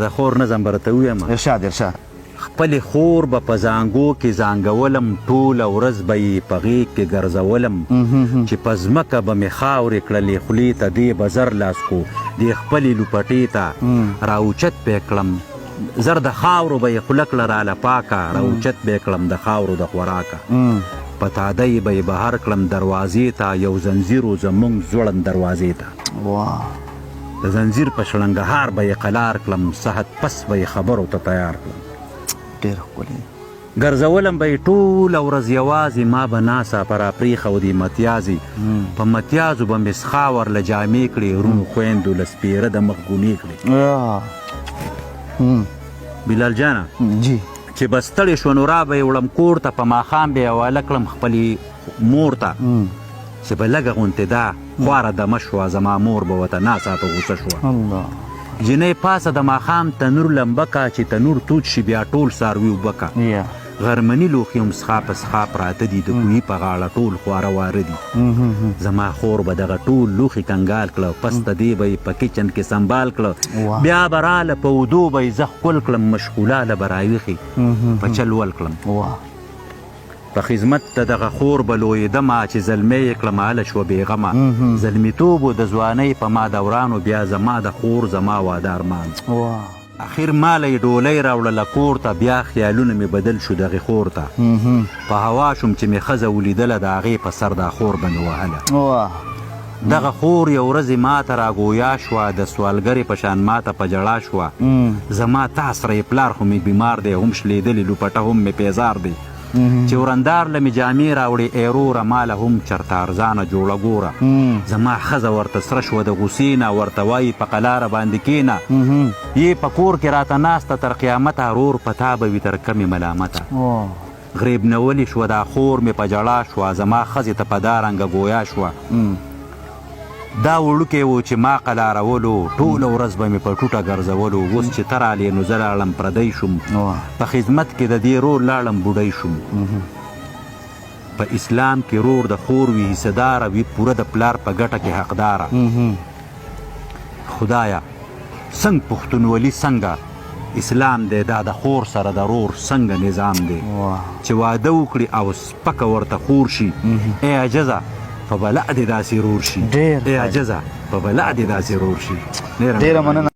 د خور نظم به راته ووایم ارشاد ارشاد خپلې خور به په زانګو کې زانګولم ټوله ورځ به یې په غېږ کې ګرځولم چې په ځمکه به مې خاورې کړلې خولې ته دې به زر لاس کو دې خپلې لوپټې ته راوچت به یې کړم زر د خاورو به یې خوله کړه راله پاکه راوچت به یې کړم د خاورو د خوراکه په تادی به یې بهر کړم دروازې ته یو زنځیر و زموږ ځوړند دروازې ته د زنځیر په شړنګهار به یې قلار کړم صحت پس به یې خبرو ته تیار کړم ډېر ښکلي ګرځولم به یې ټوله ورځ یوازې ما به ناڅاپه راپرېښودې متیازې په متیازو به مې سخا ورله جامې کړې روڼو خویندو له سپېره د مخ ګونې کړې بلال جانه جی چې به ستړې شوه نو را به یې وړم کور ته په ماښام به یې حواله کړم خپلې مور ته چې به لږه غونتې دا خواره دمه شوه زما مور به ورته ناڅاپه غوسه شوه جنۍ پاسه د ماښام تنور لمبه که چې تنور تود شي بیا ټول څاروي اوبه که غرمني لوښي هم سخا په سخا پراته دي د کوهي په غاړه ټول خواره واره دي زما خور به دغه ټول لوښي کنګال کړه پس د دې به یې په کچن کې سنبال کړه بیا به راله په اودو به یې زه ښکل کړم مشغولاله به راویښې په چل ول کړم په خدمت د دغه خور به لویېدمه چې زلمی یې کړم هله شوه بېغمه زلمیتوب و د ځوانۍ په ما دورانو بیا زما د خور زما واده ارمان اخر ماله یې ډولۍ راوړله کور ته بیا خیالونه مې بدل شو دغې خور ته په هوا شوم چې مې ښځه ولیدله د هغې په سر دا خور به مې وهله دغه خور یو ورځې ما ته راګویا شوه د سوالګرې په شان ما ته په ژړا شوه زما تا سره یې پلار خو مې بیمار دی هم شلېدلې لوپټه هم مې پیزار دی چې ورندار له مې جامې راوړې ایروره ماله هم چرته ارزانه جوړه ګوره زما ښځه ورته سره شوه د غوسې نه ورته وایي په قلاره باندې کښېنه یې په کور کې راته ناسته تر قیامته ورور په تا به وي تر کمې ملامته غریبنولې شوه دا خور مې په ژړا شوه زما ښځې ته په دا رنګه ګویا شوه دا وړوکی و چې ما قلارولو ټوله ورځ به مې په ټوټه ګرځولو اوس چې ته رالې نو زه لاړم پردی شوم په خدمت کې د دې رور لاړم بوډۍ شوم په اسلام کې رور د خور وي حصهداره وي پوره د پلار په ګټه کې حقداره خدایه څنګه پښتونولي څنګه اسلام دی دا د خور سره د رور څنګه نظام دی چې واده وکړي او سپکه ورته خور شي ای عجزه په بلا دې داسې رور شي ای عجزه په بلا دې داسې رور شي ډېره مننه